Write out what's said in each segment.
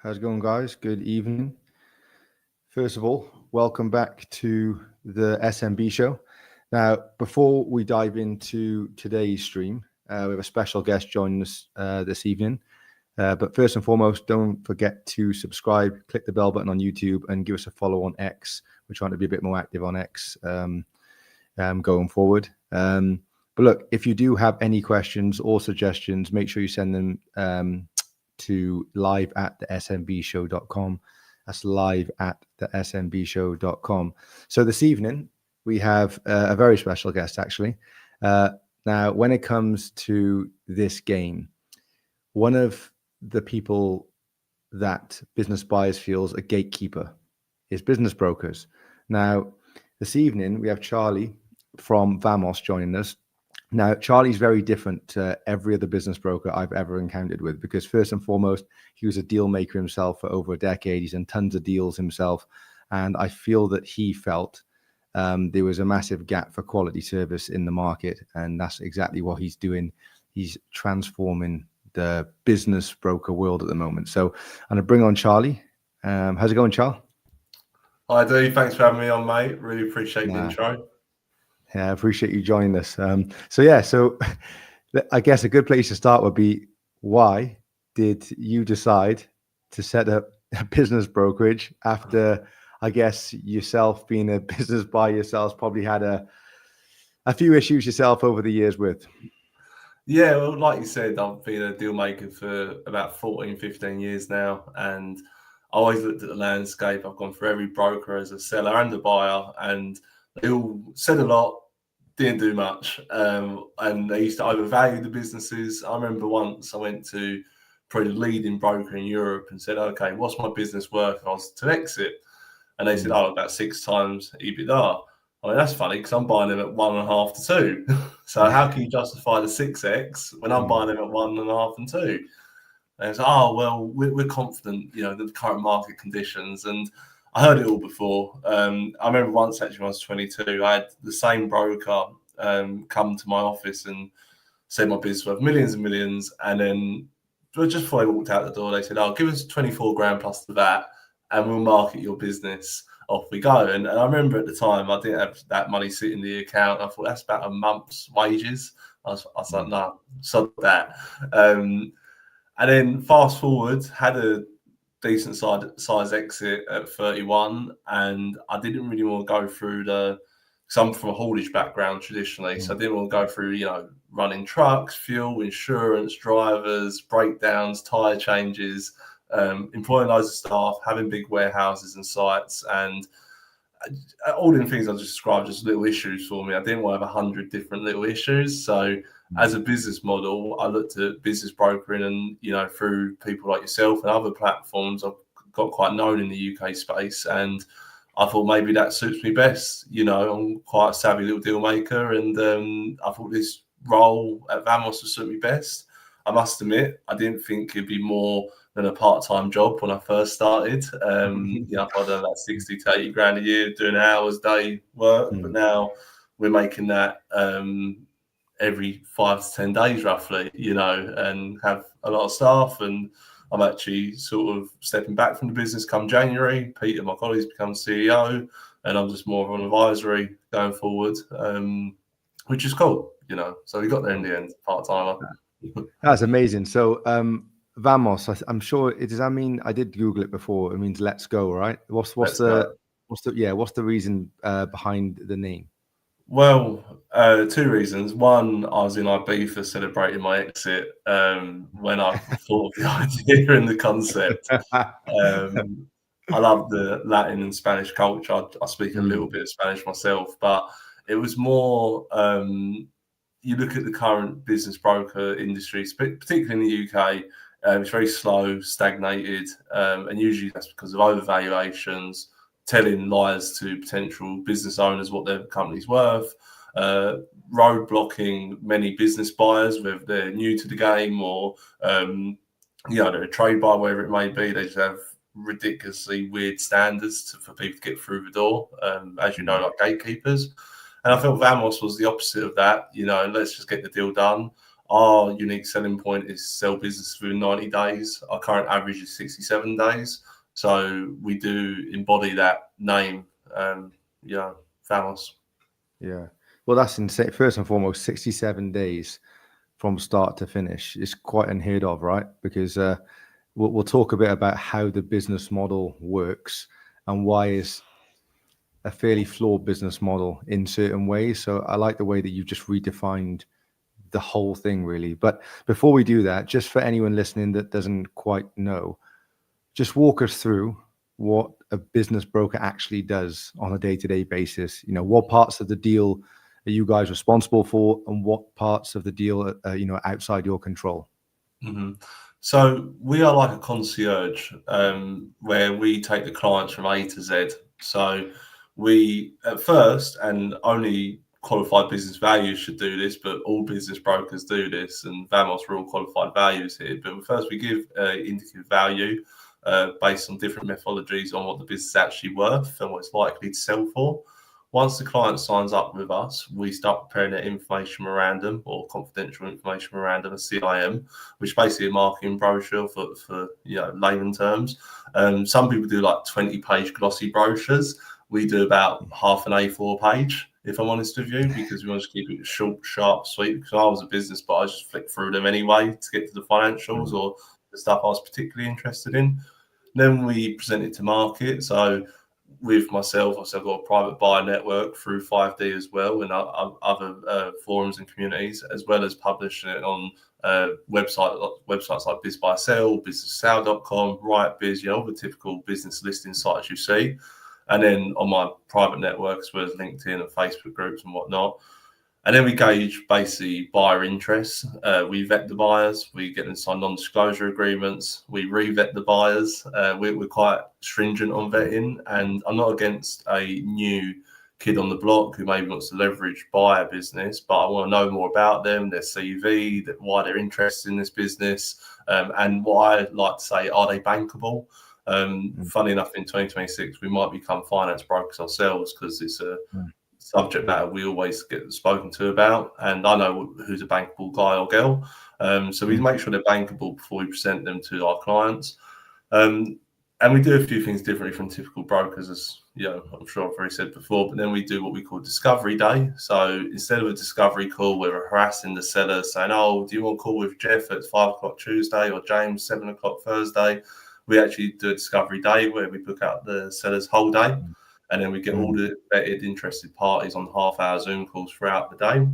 How's it going, guys? Good evening. First of all, welcome back to the SMB show. Now, before we dive into today's stream, we have a special guest joining us this evening. But first and foremost, don't forget to subscribe, click the bell button on YouTube, and give us a follow on X. We're trying to be a bit more active on X going forward. But look, if you do have any questions or suggestions, make sure you send them to live@thesmbshow.com. That's live@thesmbshow.com. So this evening, we have a very special guest, actually. Now, when it comes to this game, one of the people that business buyers feels a gatekeeper is business brokers. Now, this evening, we have Charlie from Vamos joining us. Now, Charlie's very different to every other business broker I've ever encountered with, because first and foremost, he was a deal maker himself for over a decade. He's done tons of deals himself. And I feel that he felt there was a massive gap for quality service in the market. And that's exactly what he's doing. He's transforming the business broker world at the moment. So I'm going to bring on Charlie. How's it going, Charlie? Hi, Dee. Thanks for having me on, mate. Really appreciate the intro. Yeah, I appreciate you joining us. So I guess a good place to start would be, why did you decide to set up a business brokerage after, I guess, yourself being a business by yourself, probably had a few issues yourself over the years with? Yeah, well, like you said, I've been a deal maker for about 14, 15 years now, and I always looked at the landscape. I've gone for every broker as a seller and a buyer, and they all said a lot, didn't do much, and they used to overvalue the businesses. I remember once I went to probably the leading broker in Europe and said, okay, what's my business worth if I was to exit? And they said, oh, about 6 times EBITDA. I mean, that's funny because I'm buying them at 1.5 to 2. So how can you justify the 6x when I'm buying them at 1.5 and 2? And it's, oh, well, we're confident, the current market conditions. And I heard it all before. I remember once, actually, when I was 22, I had the same broker come to my office and said my business worth millions and millions. And then just before I walked out the door, they said, oh, give us 24 grand plus the VAT and we'll market your business. Off we go. And I remember at the time, I didn't have that money sitting in the account. I thought that's about a month's wages. I was like, no, sod that. And then fast forward, had a decent size exit at 31, and I didn't really want to go through because I'm from a haulage background traditionally, so I didn't want to go through, running trucks, fuel, insurance, drivers, breakdowns, tyre changes, employing loads of staff, having big warehouses and sites, and all the things I just described, just little issues for me. I didn't want to have 100 different little issues. So as a business model, I looked at business brokering, and through people like yourself and other platforms, I've got quite known in the UK space, and I thought maybe that suits me best. I'm quite a savvy little deal maker, and I thought this role at Vamos would suit me best. I must admit, I didn't think it'd be more than a part-time job when I first started. I've done about 60 to 80 grand a year doing hours day work, but now we're making that every 5 to 10 days roughly, and have a lot of staff. And I'm actually sort of stepping back from the business come January. Peter, my colleague's become CEO, and I'm just more of an advisory going forward, which is cool, So we got there in the end, part-timer. That's amazing. So Vamos, I'm sure it does. I mean, I did Google it before. It means let's go, right? What's the reason behind the name? Well, 2 reasons. One, I was in Ibiza celebrating my exit when I thought of the idea and the concept. I love the Latin and Spanish culture. I speak a little bit of Spanish myself, but it was more, you look at the current business broker industry, particularly in the UK, it's very slow, stagnated, and usually that's because of overvaluations, telling lies to potential business owners what their company's worth, roadblocking many business buyers, whether they're new to the game or they're a trade buyer, wherever it may be. They just have ridiculously weird standards for people to get through the door, as you know, like gatekeepers. And I felt Vamos was the opposite of that. Let's just get the deal done. Our unique selling point is sell business within 90 days. Our current average is 67 days. So we do embody that name, Famos. Yeah. Well, that's insane. First and foremost, 67 days from start to finish is quite unheard of, right? Because we'll talk a bit about how the business model works and why is a fairly flawed business model in certain ways. So I like the way that you've just redefined the whole thing, really. But before we do that, just for anyone listening that doesn't quite know, just walk us through what a business broker actually does on a day-to-day basis. You know, what parts of the deal are you guys responsible for, and what parts of the deal are outside your control? Mm-hmm. So we are like a concierge, where we take the clients from A to Z. So we, at first, and only qualified business values should do this, but all business brokers do this, and Vamos, we're all qualified values here. But first, we give indicative value based on different methodologies on what the business is actually worth and what it's likely to sell for. Once the client signs up with us, we start preparing their information memorandum or confidential information memorandum, a CIM, which is basically a marketing brochure for layman terms. Some people do like 20-page glossy brochures. We do about half an A4 page, if I'm honest with you, because we want to keep it short, sharp, sweet. Because I was a business, but I just flicked through them anyway to get to the financials or the stuff I was particularly interested in. Then we present it to market. So with myself, I've got a private buyer network through 5D as well, and other forums and communities, as well as publishing it on websites like Biz Buy Sell, businesssale.com, RightBiz, all the typical business listing sites you see. And then on my private network, as well as LinkedIn and Facebook groups and whatnot. And then we gauge basically buyer interest. We vet the buyers. We get them to sign non-disclosure agreements. We re-vet the buyers. We're quite stringent on vetting. And I'm not against a new kid on the block who maybe wants to leverage buyer business, but I want to know more about them, their CV, why they're interested in this business. And what I like to say, are they bankable? Funny enough, in 2026, we might become finance brokers ourselves because it's a subject matter we always get spoken to about, and I know who's a bankable guy or girl. So we make sure they're bankable before we present them to our clients. And we do a few things differently from typical brokers, as I'm sure I've already said before. But then we do what we call discovery day. So instead of a discovery call, we're harassing the seller saying, "Oh, do you want to call with Jeff at 5 o'clock Tuesday or James 7 o'clock Thursday?" We actually do a discovery day where we book out the seller's whole day. And then we get all the vetted interested parties on half-hour Zoom calls throughout the day.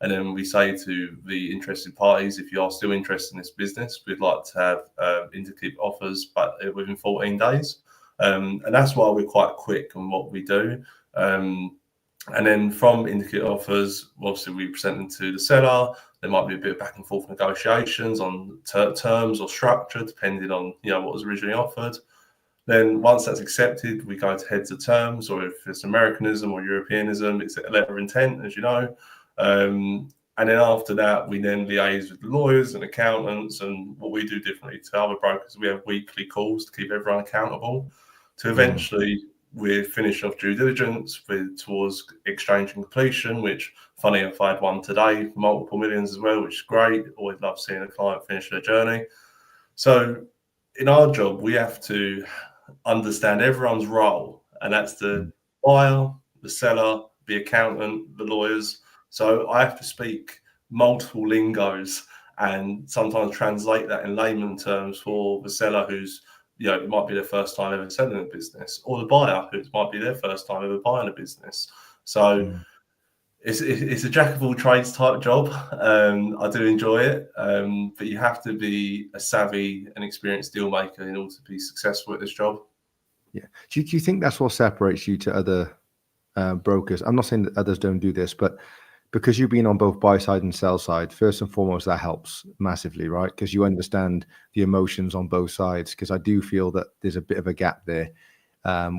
And then we say to the interested parties, if you are still interested in this business, we'd like to have indicative offers, but within 14 days. And that's why we're quite quick on what we do. And then from indicative offers, obviously we present them to the seller. There might be a bit of back and forth negotiations on terms or structure, depending on what was originally offered. Then once that's accepted, we go to heads of terms, or if it's Americanism or Europeanism, it's a letter of intent, as you know. And then after that, we then liaise with the lawyers and accountants. And what we do differently to other brokers, we have weekly calls to keep everyone accountable. To eventually, we finish off due diligence towards exchange and completion, which, funny enough, I had one today, multiple millions as well, which is great. Always love seeing a client finish their journey. So in our job, we have to understand everyone's role, and that's the buyer, the seller, the accountant, the lawyers. So I have to speak multiple lingos and sometimes translate that in layman terms for the seller who's, it might be their first time ever selling a business, or the buyer who might be their first time ever buying a business. So it's a jack of all trades type job. I do enjoy it, but you have to be a savvy and experienced deal maker in order to be successful at this job. Yeah. Do you think that's what separates you to other brokers? I'm not saying that others don't do this, but because you've been on both buy side and sell side, first and foremost, that helps massively, right? Because you understand the emotions on both sides. Because I do feel that there's a bit of a gap there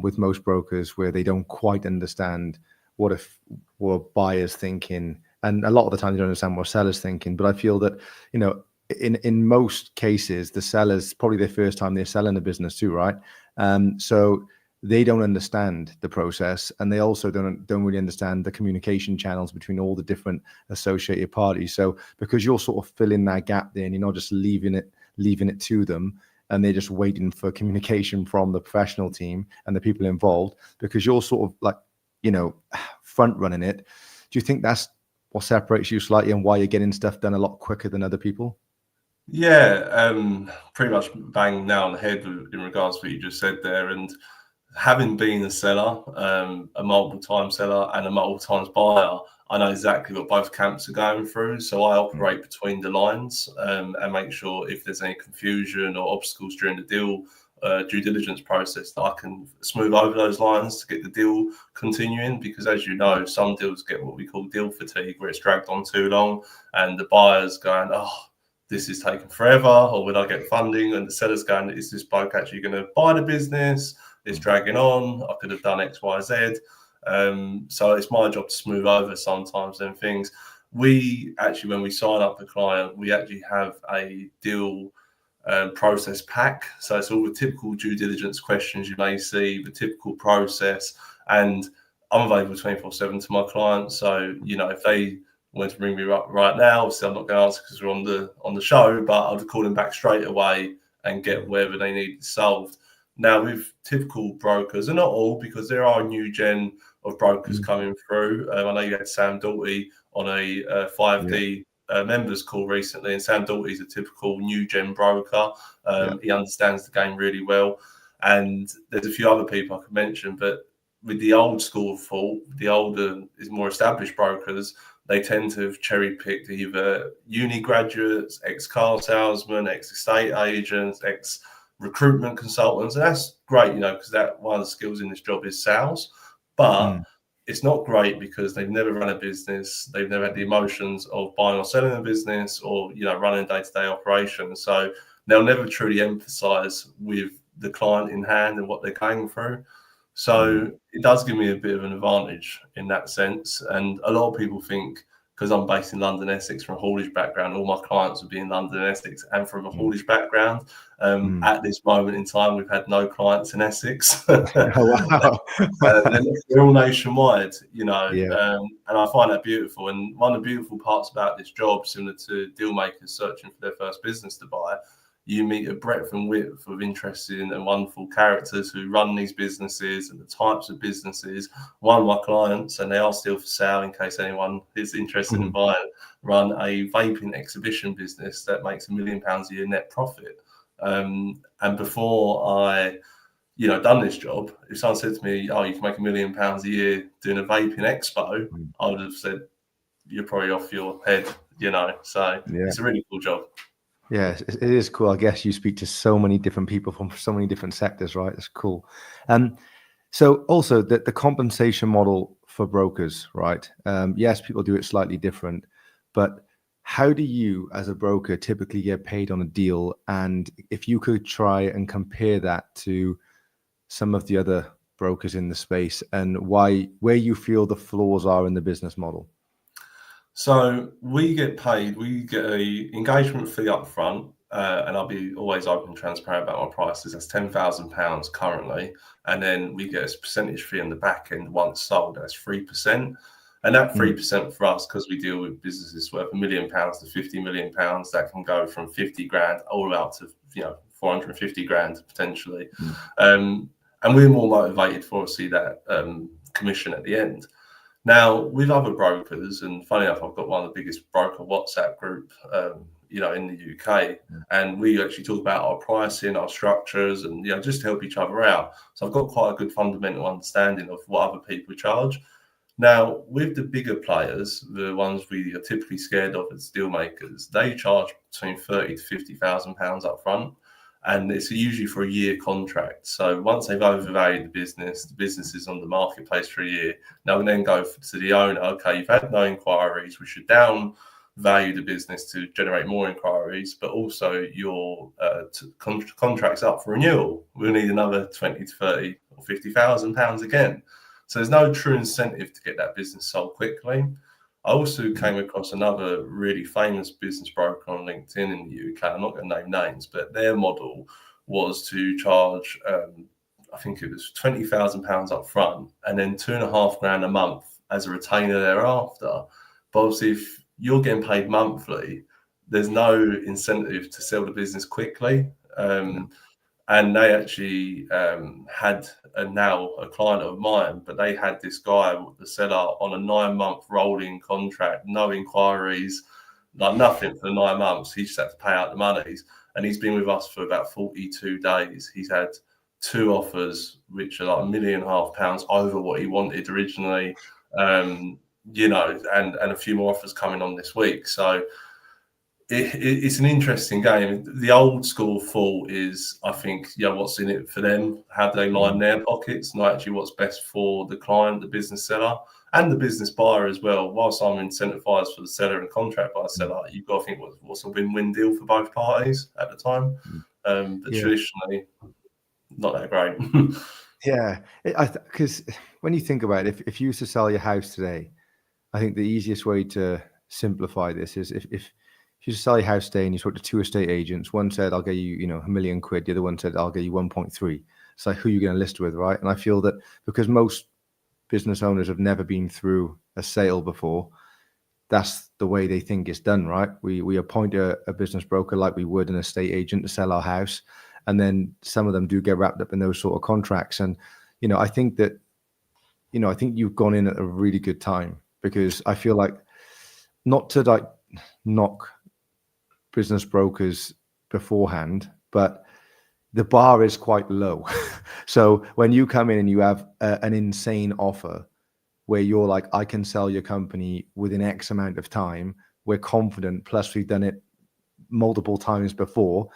with most brokers where they don't quite understand what a buyer's thinking, and a lot of the time they don't understand what seller's thinking. But I feel that in most cases, the seller's probably their first time they're selling a business too, right? So they don't understand the process, and they also don't really understand the communication channels between all the different associated parties. So because you're sort of filling that gap there, and you're not just leaving it to them, and they're just waiting for communication from the professional team and the people involved, because you're sort of like, front running it. Do you think that's what separates you slightly, and why you're getting stuff done a lot quicker than other people? Yeah, pretty much bang now on the head in regards to what you just said there. And having been a seller, a multiple time seller and a multiple times buyer, I know exactly what both camps are going through. So I operate between the lines and make sure if there's any confusion or obstacles during the deal due diligence process, that I can smooth over those lines to get the deal continuing. Because as you know, some deals get what we call deal fatigue, where it's dragged on too long and the buyer's going, oh, this is taking forever, or will I get funding? And the seller's going, is this bloke actually going to buy the business? It's dragging on. I could have done X, Y, Z. So it's my job to smooth over sometimes them things. We actually, when we sign up a client, we actually have a deal process pack. So it's all the typical due diligence questions you may see, the typical process. And I'm available 24/7 to my clients. So, if they wanted to ring me up right now, obviously I'm not going to answer because we're on the show, but I'll call them back straight away and get whatever they need solved. Now, with typical brokers, and not all, because there are a new gen of brokers coming through. I know you had Sam Doughty on a 5D members call recently, and Sam Doughty's a typical new gen broker. He understands the game really well. And there's a few other people I could mention, but with the old school of thought, the older is more established brokers, they tend to have cherry picked either uni graduates, ex-car salesmen, ex-estate agents, ex-recruitment consultants. And that's great, because that one of the skills in this job is sales. But it's not great because they've never run a business. They've never had the emotions of buying or selling a business, or, running day-to-day operations. So they'll never truly emphasize with the client in hand and what they're going through. So it does give me a bit of an advantage in that sense. And a lot of people think, because I'm based in London, Essex, from a haulage background, all my clients would be in London, Essex, and from a haulage background. At this moment in time, we've had no clients in Essex. Oh, wow. They're all nationwide, and I find that beautiful. And one of the beautiful parts about this job, similar to deal makers searching for their first business to buy, you meet a breadth and width of interesting and wonderful characters who run these businesses and the types of businesses. One of my clients, and they are still for sale in case anyone is interested in buying, run a vaping exhibition business that makes £1 million a year net profit. And before I, done this job, if someone said to me, oh, you can make £1 million a year doing a vaping expo, I would have said, you're probably off your head, So it's a really cool job. Yeah, it is cool. I guess you speak to so many different people from so many different sectors, right? It's cool. So also the compensation model for brokers, right? Yes, people do it slightly different, but how do you as a broker typically get paid on a deal? And if you could try and compare that to some of the other brokers in the space, and where you feel the flaws are in the business model? So we get paid, we get a engagement fee up front, and I'll be always open and transparent about my prices. That's £10,000 currently. And then we get a percentage fee on the back end once sold, that's 3%. And that 3% for us, because we deal with businesses worth £1 million to £50 million, that can go from 50 grand all the way up to 450 grand potentially. And we're more motivated for see that commission at the end. Now, with other brokers, and funny enough, I've got one of the biggest broker WhatsApp group, in the UK, and we actually talk about our pricing, our structures, and just to help each other out. So I've got quite a good fundamental understanding of what other people charge. Now, with the bigger players, the ones we are typically scared of as deal makers, they charge between £30,000 to £50,000 up front. And it's usually for a year contract. So once they've overvalued the business is on the marketplace for a year. Now we then go to the owner, okay, you've had no inquiries, we should down value the business to generate more inquiries, but also your contract's up for renewal. We'll need another 20 to 30 or £50,000 again. So there's no true incentive to get that business sold quickly. I also came across another really famous business broker on LinkedIn in the UK. I'm not going to name names, but their model was to charge I think it was £20,000 up front, and then £2,500 a month as a retainer thereafter. But obviously, if you're getting paid monthly, there's no incentive to sell the business quickly. And they actually had now a client of mine, but they had this guy, the seller, on a 9-month rolling contract, no inquiries, like nothing for 9 months. He just had to pay out the monies. And he's been with us for about 42 days. He's had 2 offers, which are like £1.5 million over what he wanted originally, you know, and a few more offers coming on this week. So it's an interesting game. The old school thought is, I think, what's in it for them? How do they line their pockets? Not actually what's best for the client, the business seller, and the business buyer as well. Whilst I'm incentivized for the seller and contract buyer seller, you've got to think what's a win-win deal for both parties at the time. But traditionally, not that great. Yeah, because when you think about it, if you used to sell your house today, I think the easiest way to simplify this is if you sell your house today and you spoke to 2 estate agents, one said, I'll get you, £1 million, the other one said, I'll get you 1.3. It's like, who are you going to list with, right? And I feel that because most business owners have never been through a sale before, that's the way they think it's done, right? We appoint a business broker like we would an estate agent to sell our house. And then some of them do get wrapped up in those sort of contracts. And, I think that, I think you've gone in at a really good time, because I feel like, not to like knock business brokers beforehand, but the bar is quite low. So when you come in and you have an insane offer where you're like, I can sell your company within X amount of time, we're confident, plus we've done it multiple times before,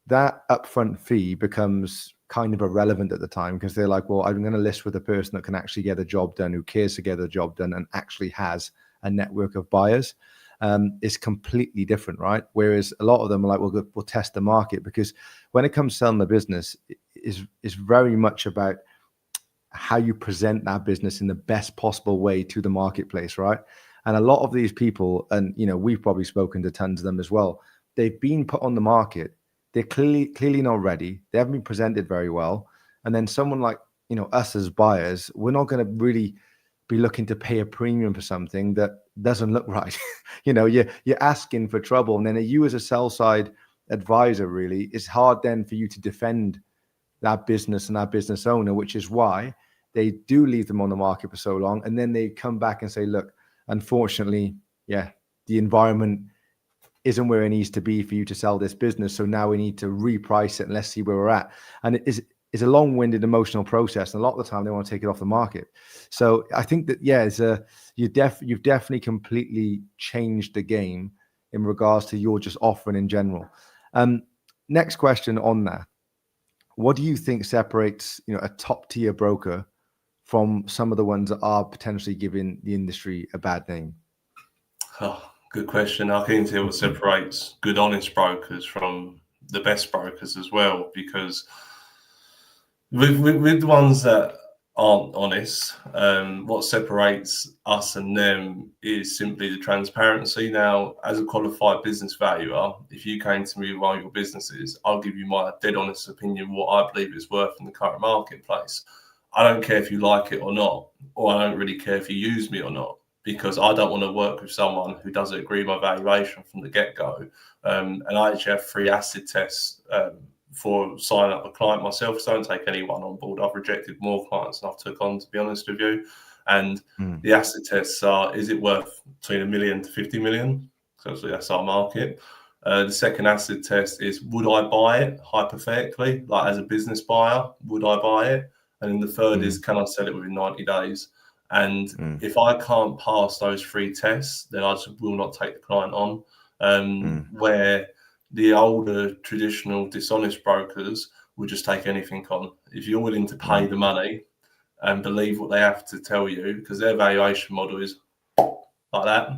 that upfront fee becomes kind of irrelevant at the time, because they're like, well, I'm going to list with a person that can actually get a job done, who cares to get a job done, and actually has a network of buyers. Is completely different, right? Whereas a lot of them are like, we'll test the market, because when it comes to selling the business, is very much about how you present that business in the best possible way to the marketplace, right? And a lot of these people, and we've probably spoken to tons of them as well, they've been put on the market, they're clearly not ready, they haven't been presented very well, and then someone like us as buyers, we're not going to really be looking to pay a premium for something that doesn't look right. You're asking for trouble. And then you as a sell side advisor, really, it's hard then for you to defend that business and that business owner, which is why they do leave them on the market for so long. And then they come back and say, look, unfortunately, the environment isn't where it needs to be for you to sell this business. So now we need to reprice it and let's see where we're at. And it's a long-winded emotional process, and a lot of the time they want to take it off the market. So I think that you've definitely completely changed the game in regards to your just offering in general. Next question on that: what do you think separates a top-tier broker from some of the ones that are potentially giving the industry a bad name? Oh, good question. I think what separates good, honest brokers from the best brokers as well, because with the ones that aren't honest, what separates us and them is simply the transparency. Now, as a qualified business valuer, if you came to me with one of your businesses, I'll give you my dead honest opinion, what I believe it's worth in the current marketplace. I don't care if you like it or not, or I don't really care if you use me or not, because I don't want to work with someone who doesn't agree with my valuation from the get-go. And I actually have 3 acid tests for signing up a client myself. So I don't take anyone on board. I've rejected more clients than I've took on, to be honest with you. And the acid tests are, is it worth between $1 million to 50 million? So that's our market. The second acid test is, would I buy it, hypothetically, like as a business buyer, would I buy it? And then the third is, can I sell it within 90 days? And if I can't pass those 3 tests, then I just will not take the client on. Where the older, traditional, dishonest brokers will just take anything on. If you're willing to pay the money and believe what they have to tell you, because their valuation model is like that,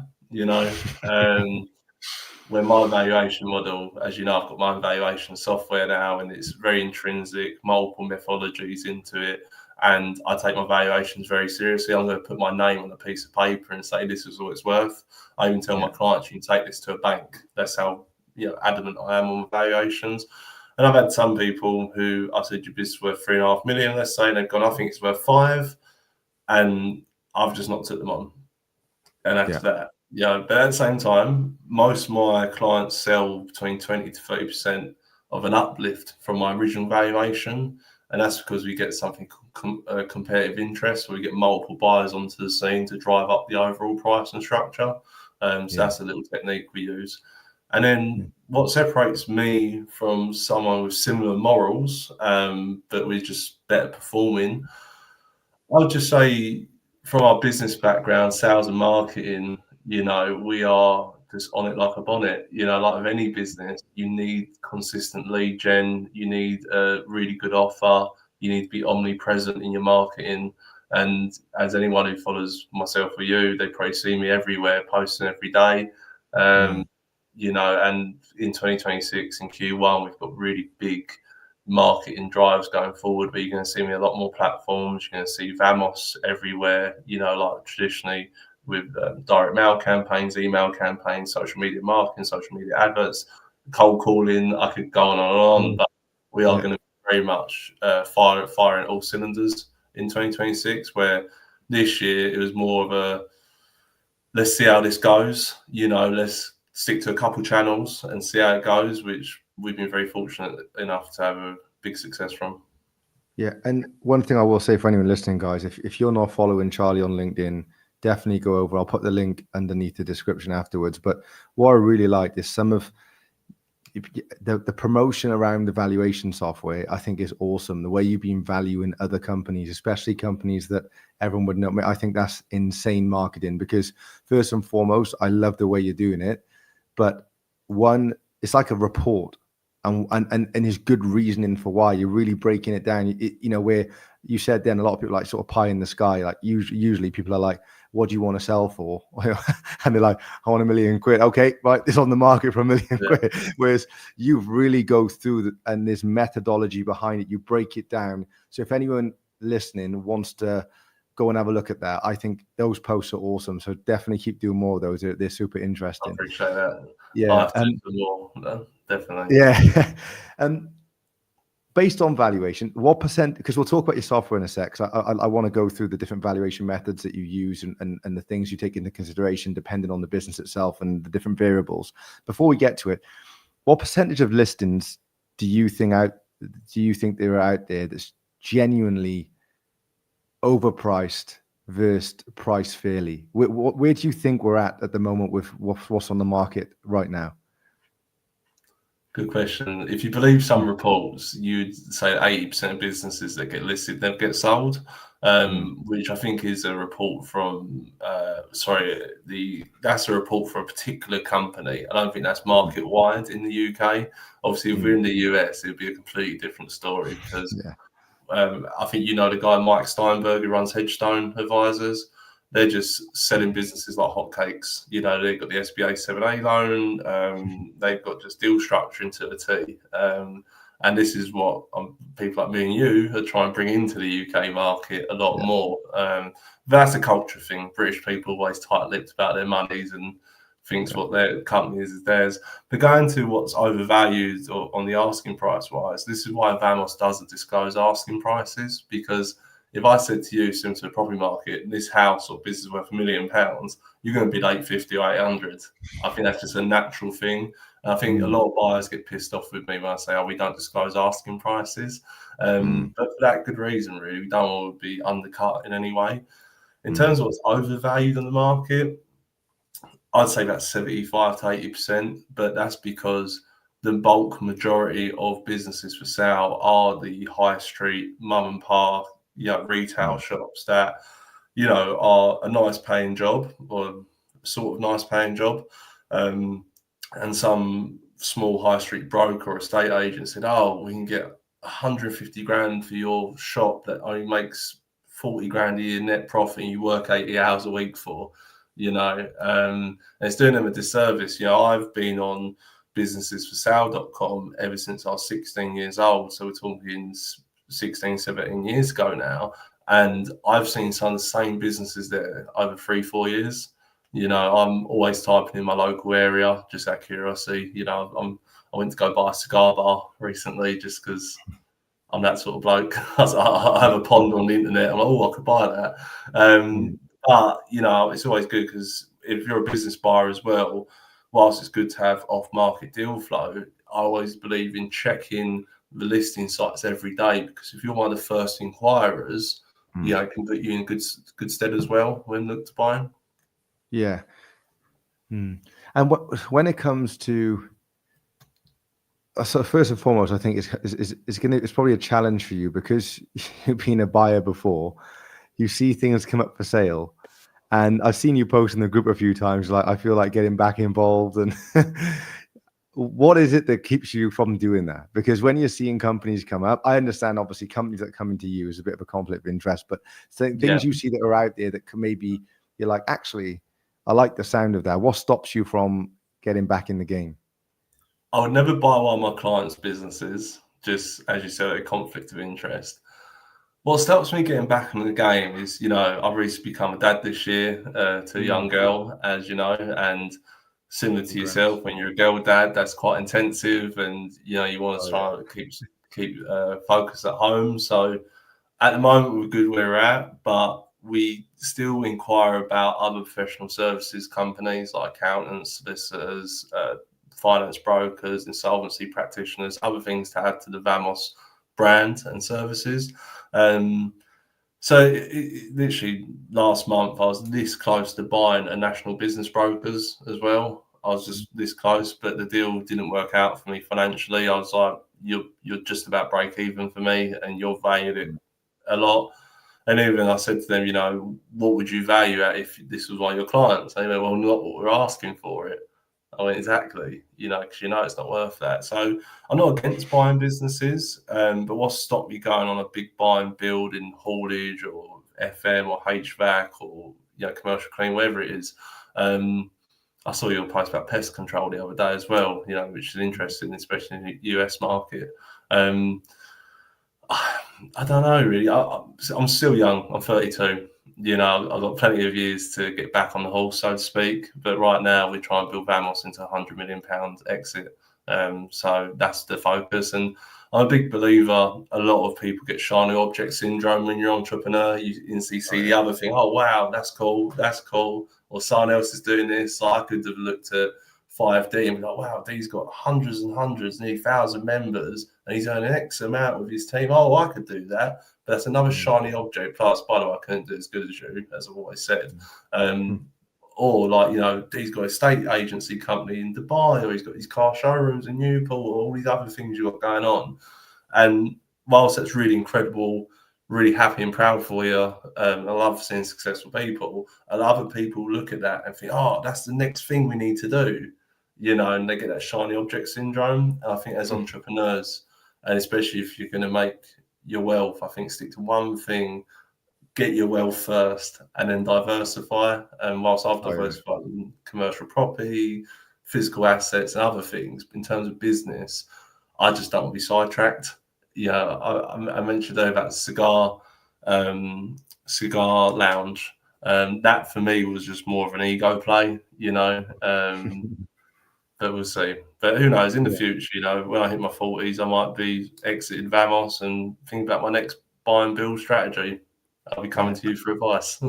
when my valuation model, as you know, I've got my own valuation software now, and it's very intrinsic, multiple methodologies into it. And I take my valuations very seriously. I'm going to put my name on a piece of paper and say, this is all it's worth. I even tell my clients, you can take this to a bank. That's how adamant I am on valuations. And I've had some people who I said, your business is worth 3.5 million, let's say, and they've gone, I think it's worth 5, and I've just not took them on. And that's that. Yeah, but at the same time, most of my clients sell between 20 to 30% of an uplift from my original valuation. And that's because we get something competitive interest, so we get multiple buyers onto the scene to drive up the overall price and structure. So that's a little technique we use. And then what separates me from someone with similar morals, but we're just better performing, I'll just say from our business background, sales and marketing, we are just on it like a bonnet. Like with any business, you need consistent lead gen, you need a really good offer, you need to be omnipresent in your marketing. And as anyone who follows myself or you, they probably see me everywhere, posting every day. And in 2026 in Q1, we've got really big marketing drives going forward, but you're going to see me a lot more platforms. You're going to see Vamos everywhere, like traditionally with direct mail campaigns, email campaigns, social media marketing, social media adverts, cold calling. I could go on and on, but we are going to be very much firing all cylinders in 2026, where this year it was more of a, let's see how this goes, let's stick to a couple channels and see how it goes, which we've been very fortunate enough to have a big success from. Yeah. And one thing I will say for anyone listening, guys, if you're not following Charlie on LinkedIn, definitely go over. I'll put the link underneath the description afterwards. But what I really like is some of the promotion around the valuation software, I think, is awesome. The way you've been valuing other companies, especially companies that everyone would know. I think that's insane marketing, because first and foremost, I love the way you're doing it. But one, it's like a report, and there's good reasoning for why you're really breaking it down. Where you said then a lot of people like sort of pie in the sky. Like usually people are like, what do you want to sell for? And they're like, I want £1 million. Okay, right, it's on the market for £1 million. Whereas you really go through and there's methodology behind it. You break it down. So if anyone listening wants to go and have a look at that, I think those posts are awesome. So definitely keep doing more of those. They're super interesting. I appreciate that. Yeah. Definitely. Yeah. Based on valuation, what percent, because we'll talk about your software in a sec, so I want to go through the different valuation methods that you use and the things you take into consideration depending on the business itself and the different variables. Before we get to it, what percentage of listings do you think there are out there that's genuinely overpriced versus priced fairly? Where do you think we're at the moment with what's on the market right now? Good question. If you believe some reports, you'd say 80% of businesses that get listed never get sold, which I think is a report from, that's a report for a particular company. I don't think that's market wide in the UK. Obviously, if we're in the US, it would be a completely different story, because I think the guy Mike Steinberg, who runs Hedgestone Advisors. They're just selling businesses like hotcakes. They've got the SBA 7A loan. They've got just deal structuring to the T. And this is what people like me and you are trying to bring into the UK market a lot more. That's a culture thing. British people always tight-lipped about their monies and thinks what their company is theirs. But going to what's overvalued or on the asking price wise, this is why Vamos doesn't disclose asking prices, because if I said to you, similar to the property market, this house or business is worth £1 million, you're going to bid 850 or 800. I think that's just a natural thing. And I think a lot of buyers get pissed off with me when I say, we don't disclose asking prices. But for that good reason, really, we don't want to be undercut in any way. In terms of what's overvalued on the market, I'd say that's 75 to 80%, but that's because the bulk majority of businesses for sale are the high street, mum and pop, retail shops that, are a nice paying job, or sort of nice paying job. And some small high street broker or estate agent said, we can get 150 grand for your shop that only makes 40 grand a year net profit and you work 80 hours a week for, and it's doing them a disservice. I've been on businessesforsale.com ever since I was 16 years old. So we're talking 16, 17 years ago now. And I've seen some of the same businesses there over 3-4 years. I'm always typing in my local area, just out of curiosity. I went to go buy a cigar bar recently just because I'm that sort of bloke. I have a pond on the internet. I'm like, oh, I could buy that. But, you know, it's always good because if you're a business buyer as well, whilst it's good to have off-market deal flow, I always believe in checking the listing sites every day, because if you're one of the first inquirers, you know, it can put you in good stead as well when look to buying. Yeah. And when it comes to, so first and foremost, I think it's probably a challenge for you because you've been a buyer before. You see things come up for sale, and I've seen you post in the group a few times. Like, I feel like getting back involved, and what is it that keeps you from doing that? Because when you're seeing companies come up, I understand obviously companies that come into you is a bit of a conflict of interest, but things you see that are out there that can maybe you're like, actually, I like the sound of that. What stops you from getting back in the game? I would never buy one of my clients' businesses, just as you said, a conflict of interest. What stops me getting back in the game is, you know, I've recently become a dad this year to a young girl, as you know, and similar to yourself, when you're a girl dad, that's quite intensive, and you know you want to try to keep focus at home. So at the moment, we're good where we're at, but we still inquire about other professional services companies like accountants, solicitors, finance brokers, insolvency practitioners, other things to add to the Vamos brand and services. So literally last month, I was this close to buying a national business brokers as well. I was just this close, but the deal didn't work out for me financially. I was like, you're just about break even for me, and you're valued it a lot. And even I said to them, you know, what would you value at if this was one of your clients? They went, well, not what we're asking for it. I went, exactly, you know, because you know it's not worth that. So I'm not against buying businesses, but what's stopped me going on a big buy and build in haulage or FM or HVAC or, you know, commercial clean, whatever it is. I saw your post about pest control the other day as well, you know, which is interesting, especially in the US market. I don't know, really. I'm still young. I'm 32. You know, I've got plenty of years to get back on the horse, so to speak. But right now, we try and build Vamos into £100 million exit. So that's the focus. And I'm a big believer. A lot of people get shiny object syndrome when you're an entrepreneur. You instantly see the other thing. Oh, wow, that's cool. That's cool. Or someone else is doing this. So I could have looked at 5D and be like, wow, D's got hundreds and hundreds, nearly 1,000 members, and he's earning X amount with his team. Oh, I could do that. But that's another shiny object. Plus, by the way, I couldn't do as good as you, as I've always said. Or like, you know, he's got a state agency company in Dubai, or he's got his car showrooms in Newport, or all these other things you've got going on. And whilst that's really incredible, really happy and proud for you, I love seeing successful people, and other people look at that and think, oh, that's the next thing we need to do. You know, and they get that shiny object syndrome. And I think as entrepreneurs, and especially if you're going to make your wealth, I think stick to one thing, get your wealth first, and then diversify. And whilst I've diversified in commercial property, physical assets, and other things, in terms of business, I just don't want to be sidetracked. You know, I mentioned there about cigar lounge. That for me was just more of an ego play, you know. But we'll see. But who knows? In the future, you know, when I hit my 40s, I might be exited Vamos and think about my next buy and build strategy. I'll be coming to you for advice.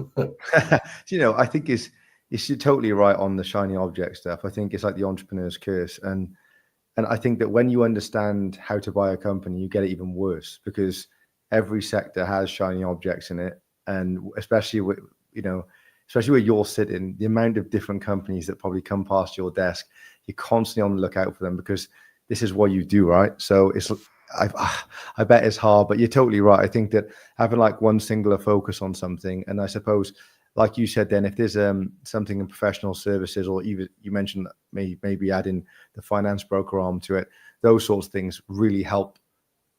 You know, I think you're totally right on the shiny object stuff. I think it's like the entrepreneur's curse, and I think that when you understand how to buy a company, you get it even worse, because every sector has shiny objects in it, and especially with, you know, especially where you're sitting, the amount of different companies that probably come past your desk, you're constantly on the lookout for them, because this is what you do, right? So it's, I bet it's hard, but you're totally right. I think that having like one singular focus on something, and I suppose, like you said, then if there's something in professional services, or even you mentioned maybe adding the finance broker arm to it, those sorts of things really help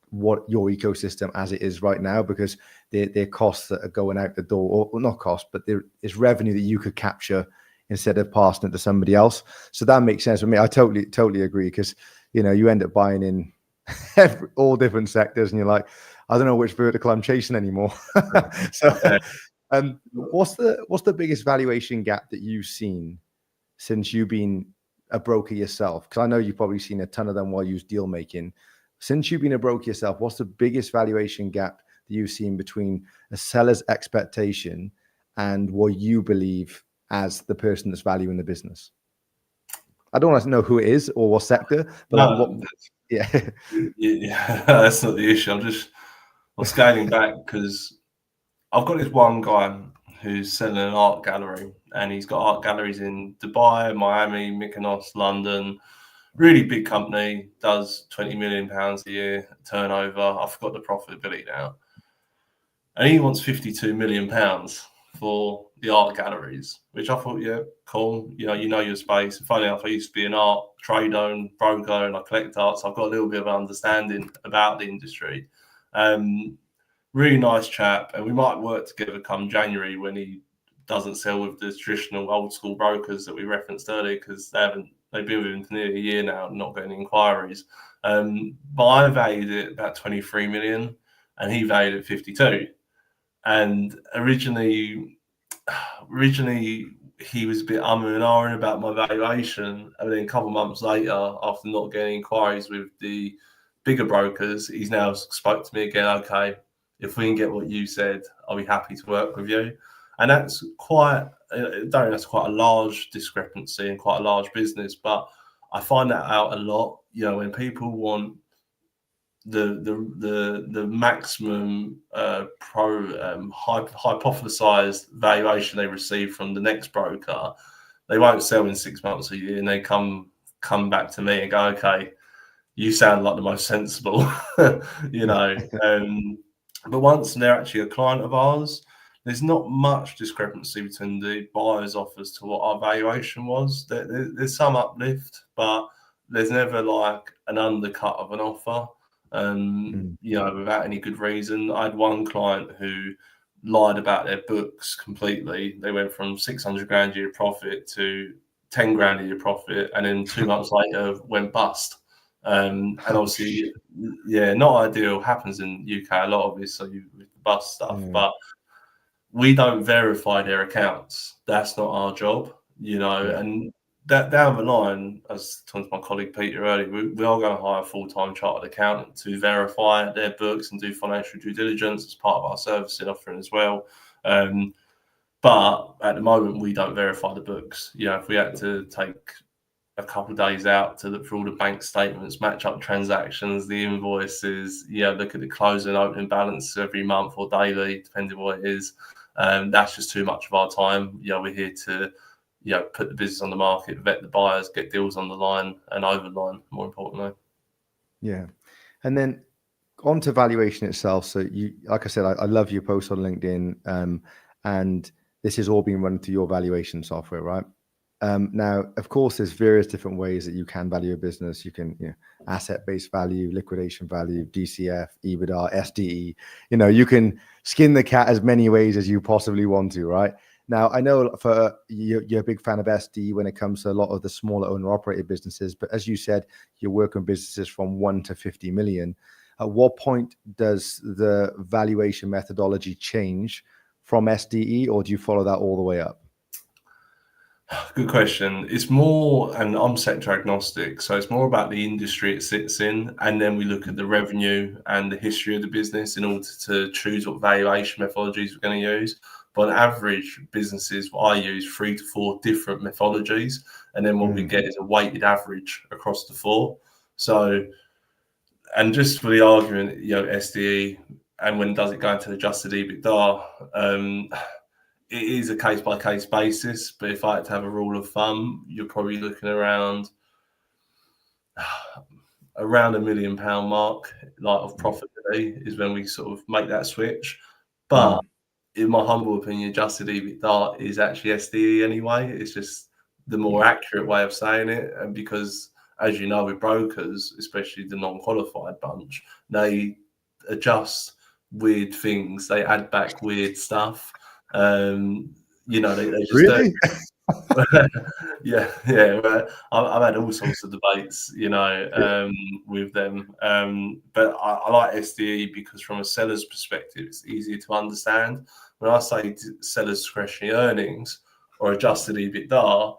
what your ecosystem as it is right now, because they're costs that are going out the door, or not costs, but there is revenue that you could capture instead of passing it to somebody else. So that makes sense for me. I totally agree, because, you know, you end up buying in all different sectors, and you're like, I don't know which vertical I'm chasing anymore. So, what's the biggest valuation gap that you've seen since you've been a broker yourself, because I know you've probably seen a ton of them while you was deal making. Since you've been a broker yourself, what's the biggest valuation gap that you've seen between a seller's expectation and what you believe as the person that's valuing the business? I don't want to know who it is or what sector, but like what, yeah. Yeah, that's not the issue. I'm scaling back because I've got this one guy who's selling an art gallery, and he's got art galleries in Dubai, Miami, Mykonos, London. Really big company, does £20 million a year turnover. I forgot the profitability now. And he wants £52 million for the art galleries, which I thought, yeah, cool. You know your space. And funny enough, I used to be an art trader and broker, and I collect art, so I've got a little bit of understanding about the industry. Really nice chap, and we might work together come January when he doesn't sell with the traditional old school brokers that we referenced earlier, because they've been with him for nearly a year now, not getting inquiries. But I valued it about 23 million, and he valued it 52. And originally he was a bit and ahhing about my valuation, and then a couple of months later, after not getting inquiries with the bigger brokers, he's now spoke to me again. Okay, if we can get what you said, I'll be happy to work with you. And that's quite a large discrepancy and quite a large business, but I find that out a lot. You know, when people want the maximum hypothesized valuation they receive from the next broker, they won't sell in 6 months, a year, and they come back to me and go, okay, you sound like the most sensible, you know. But once they're actually a client of ours, there's not much discrepancy between the buyer's offers to what our valuation was. There's some uplift, but there's never like an undercut of an offer, you know, without any good reason. I had one client who lied about their books completely. They went from 600 grand a year profit to 10 grand a year profit, and then 2 months later went bust. And obviously, yeah, not ideal. Happens in UK a lot, obviously, with the bust stuff, but we don't verify their accounts. That's not our job, you know. And that down the line, as I told my colleague Peter earlier, we are going to hire a full-time chartered accountant to verify their books and do financial due diligence as part of our servicing offering as well. But at the moment, we don't verify the books. You know, if we had to take a couple of days out to look through all the bank statements, match up transactions, the invoices, look at the closing and opening balance every month or daily, depending on what it is. That's just too much of our time. We're here to, put the business on the market, vet the buyers, get deals on the line and over the line, more importantly. Yeah. And then on to valuation itself. So you, like I said, I love your post on LinkedIn, and this is all being run through your valuation software, right? Now, of course, there's various different ways that you can value a business. You can, asset-based value, liquidation value, DCF, EBITDA, SDE. You can skin the cat as many ways as you possibly want to, right? Now, I know for you're a big fan of SDE when it comes to a lot of the smaller owner-operated businesses, but as you said, you work on businesses from 1 to 50 million. At what point does the valuation methodology change from SDE, or do you follow that all the way up? Good question. It's more, and I'm sector agnostic, so it's more about the industry it sits in, and then we look at the revenue and the history of the business in order to choose what valuation methodologies we're going to use. But on average, businesses, I use 3 to 4 different methodologies, and then what we get is a weighted average across the 4. So, and just for the argument, SDE, and when does it go into adjusted EBITDA? It is a case-by-case basis, but if I had to have a rule of thumb, you're probably looking around £1 million mark, like of profitability, is when we sort of make that switch. But in my humble opinion, adjusted EBITDA is actually SDE anyway. It's just the more accurate way of saying it, and because, as you know, with brokers, especially the non-qualified bunch, they adjust weird things. They add back weird stuff. They just really do. yeah. I've had all sorts of debates, with them. But I like SDE because from a seller's perspective, it's easier to understand. When I say seller's discretionary earnings or adjusted EBITDA,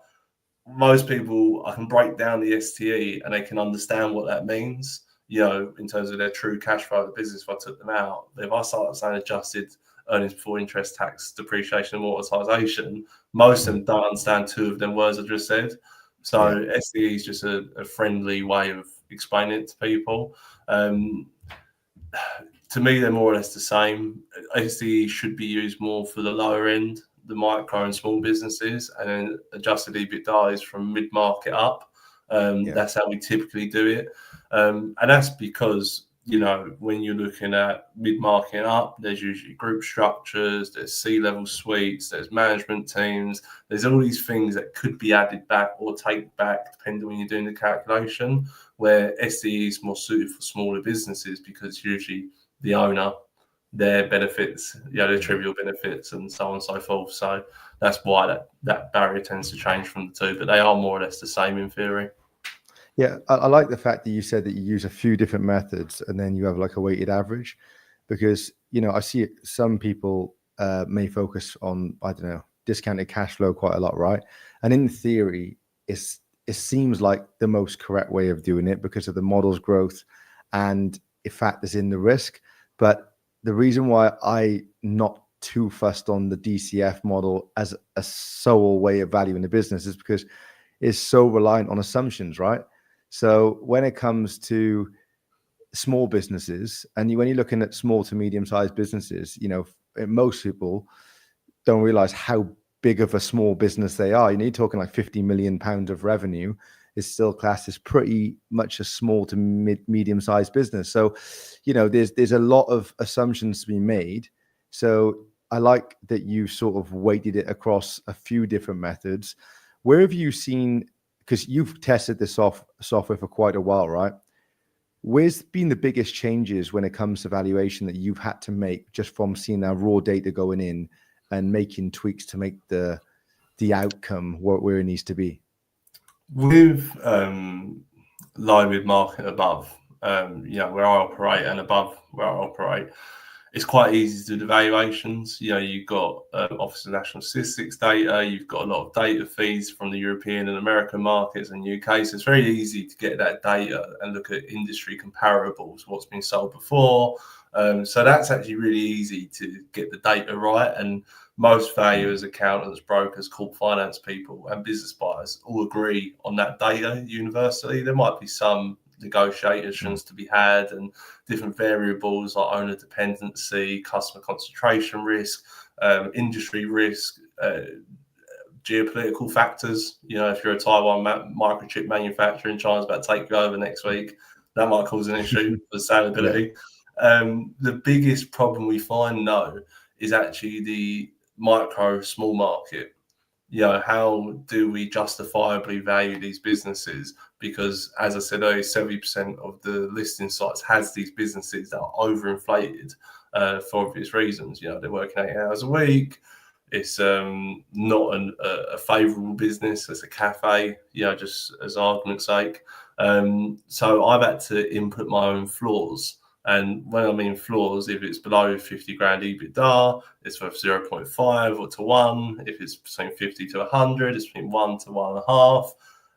most people, I can break down the STE and they can understand what that means, in terms of their true cash flow of the business if I took them out. But if I start saying adjusted earnings before interest, tax, depreciation, and amortization, most of them don't understand two of them words I just said. So STE is just a friendly way of explaining it to people. To me, they're more or less the same. STE should be used more for the lower end, the micro and small businesses, and then adjusted EBITDA is from mid-market up. That's how we typically do it. And that's because, when you're looking at mid-market up, there's usually group structures, there's C-level suites, there's management teams, there's all these things that could be added back or take back depending when you're doing the calculation, where SDE is more suited for smaller businesses because usually the owner, their benefits, their trivial benefits and so on and so forth. So that's why that barrier tends to change from the two, but they are more or less the same in theory. Yeah, I like the fact that you said that you use a few different methods and then you have like a weighted average, because, I see some people may focus on, I don't know, discounted cash flow quite a lot, right? And in theory, it seems like the most correct way of doing it because of the model's growth and it factors in the risk. But the reason why I'm not too fussed on the DCF model as a sole way of valuing the business is because it's so reliant on assumptions, right? So when it comes to small businesses, and when you're looking at small to medium-sized businesses, most people don't realize how big of a small business they are. You're talking like 50 million pounds of revenue is still classed as pretty much a small to medium-sized business. So, there's a lot of assumptions to be made. So I like that you sort of weighted it across a few different methods. Where have you seen, because you've tested this software for quite a while, right? Where's been the biggest changes when it comes to valuation that you've had to make just from seeing that raw data going in and making tweaks to make the outcome where it needs to be? With low mid-market above, where I operate and above where I operate, it's quite easy to do the valuations. You've got Office of National Statistics data, you've got a lot of data feeds from the European and American markets and UK. So it's very easy to get that data and look at industry comparables, what's been sold before. So that's actually really easy to get the data right. And most valuers, accountants, brokers, corporate finance people and business buyers all agree on that data universally. There might be some negotiations to be had and different variables like owner dependency, customer concentration risk, industry risk, geopolitical factors. If you're a Taiwan microchip manufacturer and China's about to take you over next week, that might cause an issue for salability. The biggest problem we find though is actually the micro small market. How do we justifiably value these businesses? Because as I said earlier, 70% of the listing sites has these businesses that are overinflated for obvious reasons. They're working 8 hours a week. It's not a favourable business as a cafe, just as argument's sake. So I've had to input my own flaws. And when I mean flaws, if it's below 50 grand EBITDA, it's worth 0.5 or to 1. If it's between 50 to 100, it's between 1 to 1.5,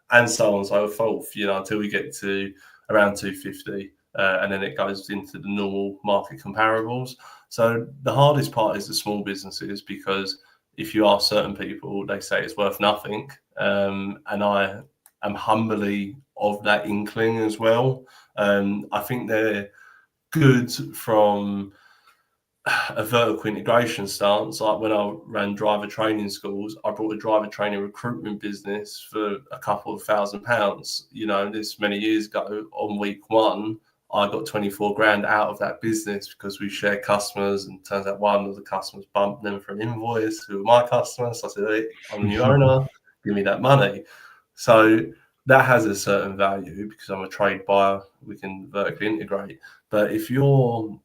and so on and so forth, until we get to around 250. And then it goes into the normal market comparables. So the hardest part is the small businesses, because if you ask certain people, they say it's worth nothing. And I am humbly of that inkling as well. I think they're good from a vertical integration stance. Like when I ran driver training schools, I brought a driver training recruitment business for a couple of £1,000. This many years ago. On week one, I got 24 grand out of that business because we share customers, and turns out one of the customers bumped them for an invoice who were my customers. So I said, hey, I'm the new owner, give me that money. So that has a certain value because I'm a trade buyer. We can vertically integrate. But if you're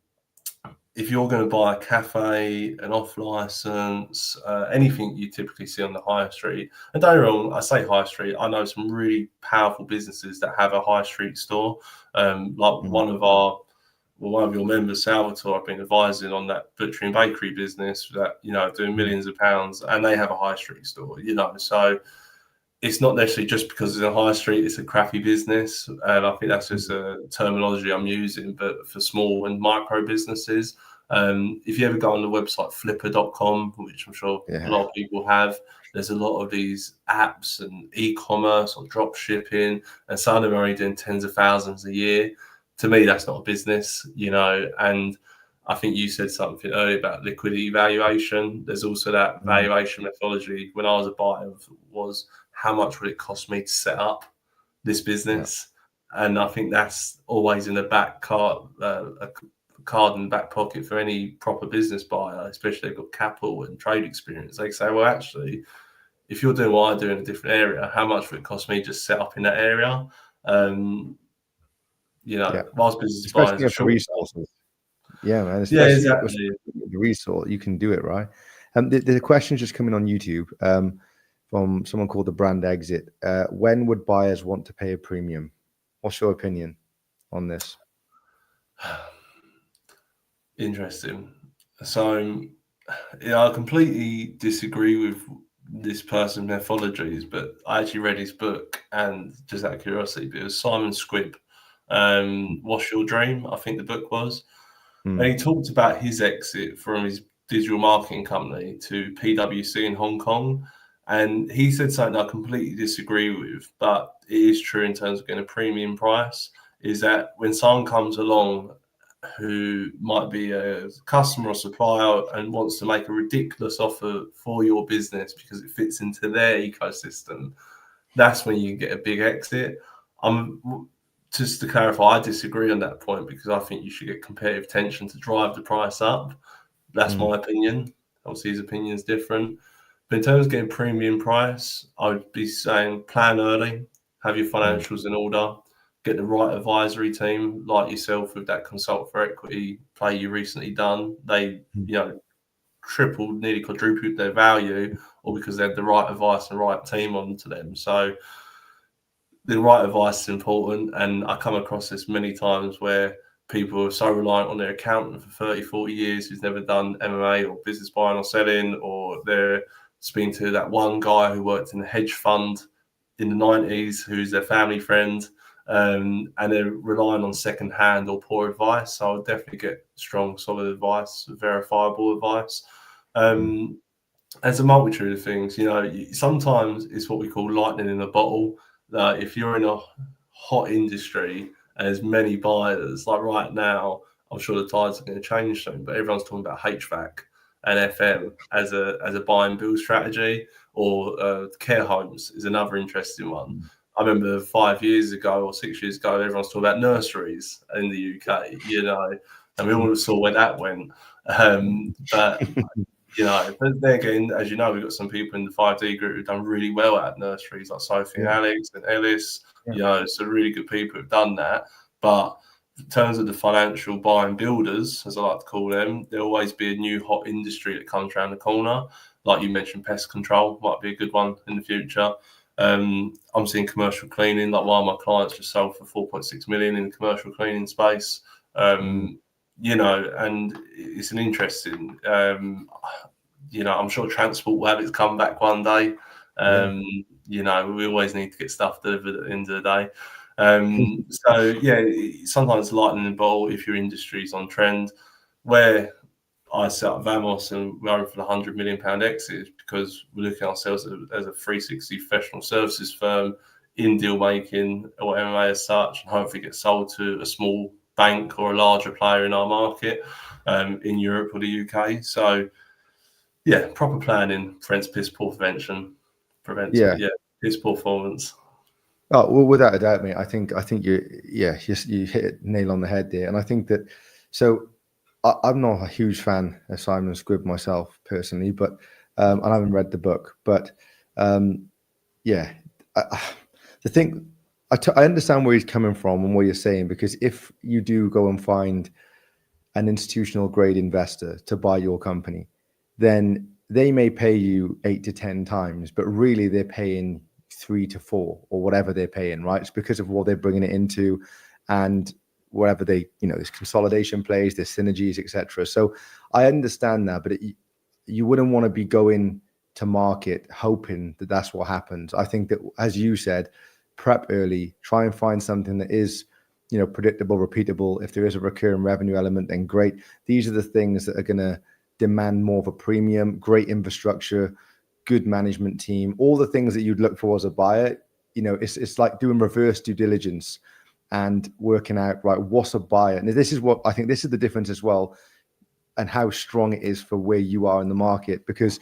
going to buy a cafe, an off license, anything you typically see on the high street, and don't get me wrong, I say high street, I know some really powerful businesses that have a high street store. One of your members, Salvatore, I've been advising on that butchery and bakery business that, doing millions of pounds, and they have a high street store, So it's not necessarily just because it's a high street, it's a crappy business. And I think that's just a terminology I'm using, but for small and micro businesses, if you ever go on the website flipper.com, which I'm sure a lot of people have, there's a lot of these apps and e-commerce or drop shipping, and some of them are only doing tens of thousands a year. To me, that's not a business, and I think you said something earlier about liquidity valuation. There's also that valuation methodology. When I was a buyer, was how much would it cost me to set up this business? Yeah. And I think that's always in the back card, a card in the back pocket for any proper business buyer, especially if they've got capital and trade experience. They say, well, actually, if you're doing what I do in a different area, how much would it cost me just set up in that area? Whilst business buyers are short resources. Yeah, man. Especially exactly. The resource, you can do it, right? The question's just coming on YouTube from someone called the Brand Exit. When would buyers want to pay a premium? What's your opinion on this? Interesting. So, I completely disagree with this person's methodologies, but I actually read his book, and just out of curiosity, but it was Simon Squibb. What's Your Dream? I think the book was. And he talked about his exit from his digital marketing company to PwC in Hong Kong. And he said something I completely disagree with, but it is true in terms of getting a premium price, is that when someone comes along who might be a customer or supplier and wants to make a ridiculous offer for your business because it fits into their ecosystem, that's when you get a big exit. Just to clarify, I disagree on that point because I think you should get competitive tension to drive the price up. That's my opinion. Obviously, his opinion is different. But in terms of getting premium price, I would be saying plan early, have your financials in order, get the right advisory team like yourself with that consult for equity play you recently done. They, tripled, nearly quadrupled their value, all because they had the right advice and right team on to them. So the right advice is important. And I come across this many times where people are so reliant on their accountant for 30, 40 years who's never done MMA or business buying or selling, or they're speaking to that one guy who worked in a hedge fund in the 90s who's their family friend, and they're relying on second-hand or poor advice. So I would definitely get strong, solid advice, verifiable advice. There's a multitude of things. Sometimes it's what we call lightning in a bottle. If you're in a hot industry and there's many buyers, like right now, I'm sure the tides are going to change soon, but everyone's talking about HVAC and FM as a buy and build strategy, or care homes is another interesting one. I remember 5 years ago or 6 years ago, everyone's talking about nurseries in the UK, and we all saw where that went. But then again, as you know, we've got some people in the 5D group who've done really well at nurseries, like Sophie and Alex and Ellis. So really good people who've done that. But in terms of the financial buy and builders, as I like to call them, there'll always be a new hot industry that comes around the corner. Like you mentioned, pest control might be a good one in the future. I'm seeing commercial cleaning. Like one of my clients just sold for 4.6 million in the commercial cleaning space. And it's an interesting, I'm sure transport will have its comeback one day. We always need to get stuff delivered at the end of the day. Sometimes lightning in the bottle if your industry is on trend. Where I set up Vamos and we're over for the £100 million exit because we're looking at ourselves as a 360 professional services firm in deal making or MMA as such, and hopefully get sold to a small bank or a larger player in our market in Europe or the UK. So proper planning prevents piss poor prevention. Piss poor performance. Oh, well, without a doubt, mate. I think you hit it nail on the head there. And I think that, so I'm not a huge fan of Simon Squibb myself personally, but and I haven't read the book, but the thing, I understand where he's coming from and what you're saying, because if you do go and find an institutional grade investor to buy your company, then they may pay you 8 to 10 times, but really they're paying 3 to 4 or whatever they're paying, right? It's because of what they're bringing it into, and wherever they, there's consolidation plays, there's synergies, etc. So I understand that, but you wouldn't want to be going to market hoping that that's what happens. I think that, as you said, prep early, try and find something that is, predictable, repeatable. If there is a recurring revenue element, then great. These are the things that are going to demand more of a premium, great infrastructure, good management team, all the things that you'd look for as a buyer. It's like doing reverse due diligence and working out, right, what's a buyer? And this is what I think, this is the difference as well, and how strong it is for where you are in the market. Because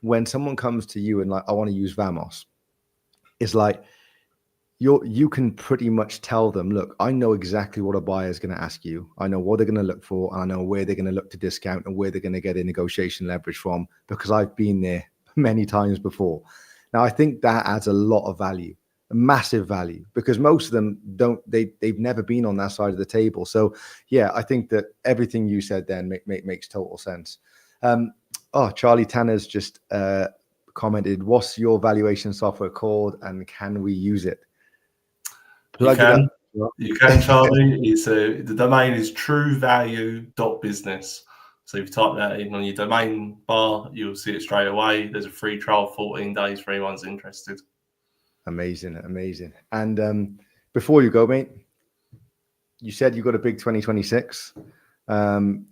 when someone comes to you and like, I want to use Vamos, it's like, you can pretty much tell them, look, I know exactly what a buyer is going to ask you. I know what they're going to look for. And I know where they're going to look to discount and where they're going to get a negotiation leverage from, because I've been there many times before. Now, I think that adds a lot of value, massive value, because most of them they've never been on that side of the table. So yeah, I think that everything you said then makes total sense. Charlie Tanner's just commented, what's your valuation software called and can we use it? You can, Charlie. The domain is truevalue.business. So if you type that in on your domain bar, you'll see it straight away. There's a free trial, 14 days for anyone's interested. Amazing. And before you go, mate, you said you got a big 2026. The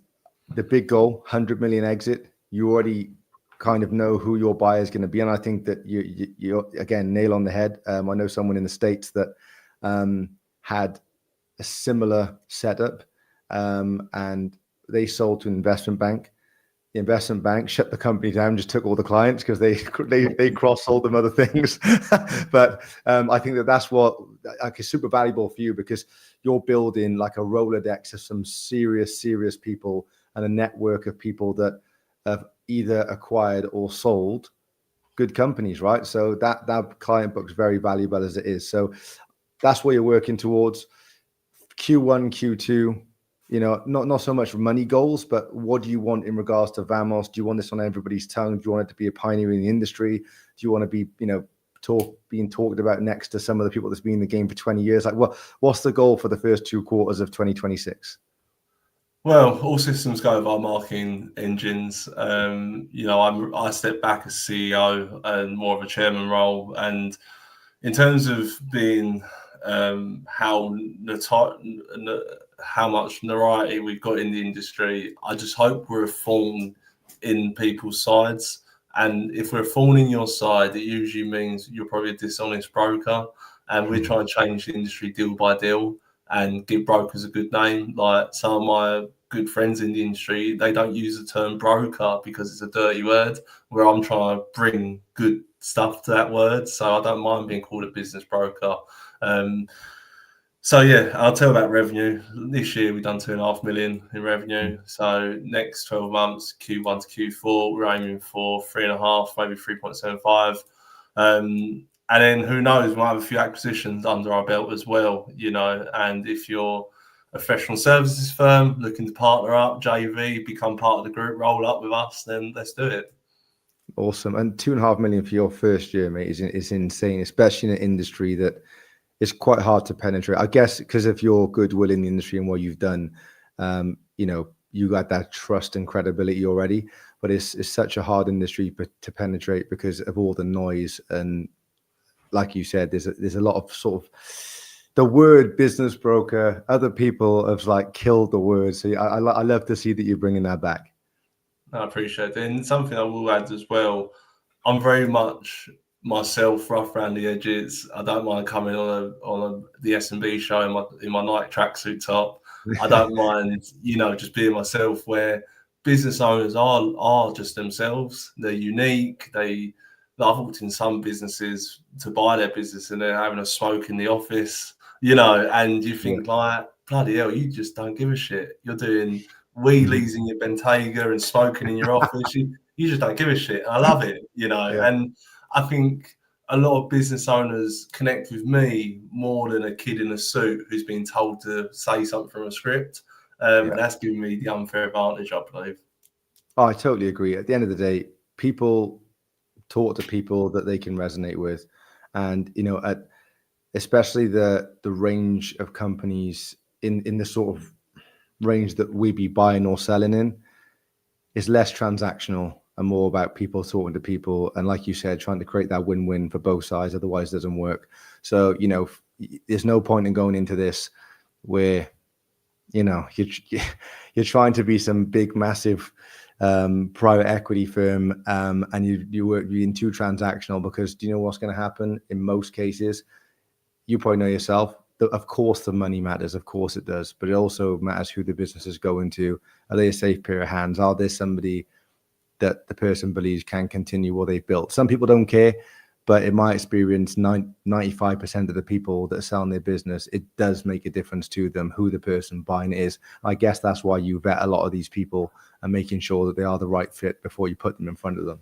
big goal, 100 million exit. You already kind of know who your buyer is going to be. And I think that you again, nail on the head. I know someone in the States that had a similar setup, and they sold to an investment bank. The investment bank shut the company down, just took all the clients because they cross-sold them other things. But I think that's what is super valuable for you, because you're building like a Rolodex of some serious people and a network of people that have either acquired or sold good companies, right? So that client book's very valuable as it is. So that's what you're working towards. Q1, Q2, not so much money goals, but what do you want in regards to Vamos? Do you want this on everybody's tongue? Do you want it to be a pioneer in the industry? Do you want to be, being talked about next to some of the people that's been in the game for 20 years? Like, what's the goal for the first 2 quarters of 2026? Well, all systems go with our marketing engines. I step back as CEO and more of a chairman role. And in terms of being how much notoriety we've got in the industry, I just hope we're a thorn in people's sides. And if we're a thorn in your side, it usually means you're probably a dishonest broker. And we're trying to change the industry deal by deal and give brokers a good name. Like some of my good friends in the industry, they don't use the term broker because it's a dirty word, where I'm trying to bring good stuff to that word. So I don't mind being called a business broker. So yeah, I'll tell about revenue. This year we've done 2.5 million in revenue. So next 12 months, Q1 to Q4, we're aiming for 3.5, maybe 3.75. And then who knows, we might have a few acquisitions under our belt as well, and if you're a professional services firm looking to partner up, JV, become part of the group, roll up with us, then let's do it. Awesome. And 2.5 million for your first year, mate, is insane, especially in an industry that is quite hard to penetrate. I guess because of your goodwill in the industry and what you've done, you got that trust and credibility already, but it's such a hard industry to penetrate because of all the noise. And like you said, there's a lot of sort of the word business broker. Other people have like killed the word. So I love to see that you're bringing that back. I appreciate it. And something I will add as well, I'm very much myself, rough around the edges. I don't mind coming on the S&B show in my Nike tracksuit top. I don't mind, just being myself, where business owners are just themselves. They're unique. I've walked in some businesses to buy their business and they're having a smoke in the office, and you think like, bloody hell, you just don't give a shit. You're doing wheelies in your Bentayga and smoking in your office. You just don't give a shit. I love it, and I think a lot of business owners connect with me more than a kid in a suit who's been told to say something from a script. And that's giving me the unfair advantage, I believe. Oh, I totally agree. At the end of the day, people talk to people that they can resonate with. And, especially the range of companies in the sort of range that we be buying or selling in is less transactional. and more about people talking to people. And like you said, trying to create that win-win for both sides. Otherwise, it doesn't work. So, you know, there's no point in going into this where, you know, you're trying to be some big, massive private equity firm, and you work being too transactional, because do you know what's going to happen in most cases? You probably know yourself. Of course, the money matters. Of course it does. But it also matters who the business is going to. Are they a safe pair of hands? Are there somebody that the person believes can continue what they've built? Some people don't care, but in my experience, 95% of the people that are selling their business, it does make a difference to them who the person buying it is. I guess that's why you vet a lot of these people and making sure that they are the right fit before you put them in front of them.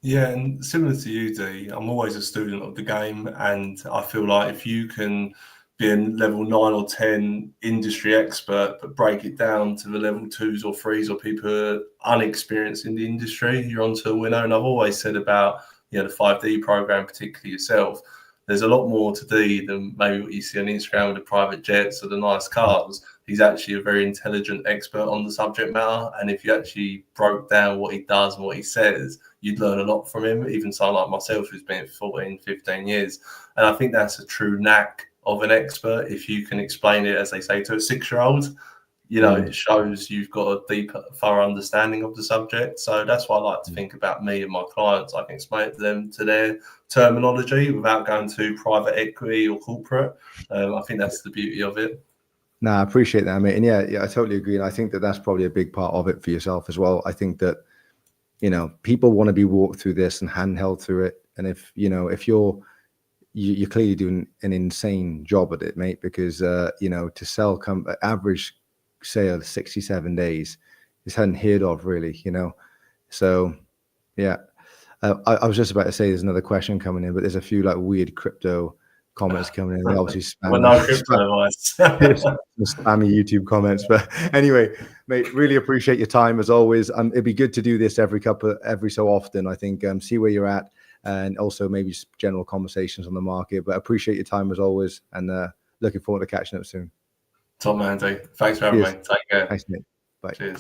Yeah, and similar to you, D, I'm always a student of the game, and I feel like if you can be a level 9 or 10 industry expert, but break it down to the level 2s or 3s or people who are unexperienced in the industry, you're onto a winner. And I've always said about, you know, the 5D program, particularly yourself, there's a lot more to D than maybe what you see on Instagram with the private jets or the nice cars. He's actually a very intelligent expert on the subject matter. And if you actually broke down what he does and what he says, you'd learn a lot from him, even someone like myself who's been 14, 15 years. And I think that's a true knack of an expert. If you can explain it, as they say, to a 6-year-old, you know, it shows you've got a deep, thorough understanding of the subject. So that's why I like to think about me and my clients. I can explain it to them to their terminology without going to private equity or corporate. I think that's the beauty of it. No, I appreciate that, mate. And yeah, I totally agree. And I think that that's probably a big part of it for yourself as well. I think that, you know, people want to be walked through this and handheld through it. And if, you know, if you're clearly doing an insane job at it, mate, because, you know, to sell average sale 67 days is unheard of, really, you know. So, yeah. I was just about to say there's another question coming in, but there's a few like weird crypto comments coming in. They obviously spam. No crypto Spammy YouTube comments. But anyway, mate, really appreciate your time as always. It'd be good to do this every so often, I think, see where you're at, and also maybe just general conversations on the market. But appreciate your time as always, and looking forward to catching up soon. Top man, Andy. Thanks for having me. Take care. Thanks, mate. Bye. Cheers.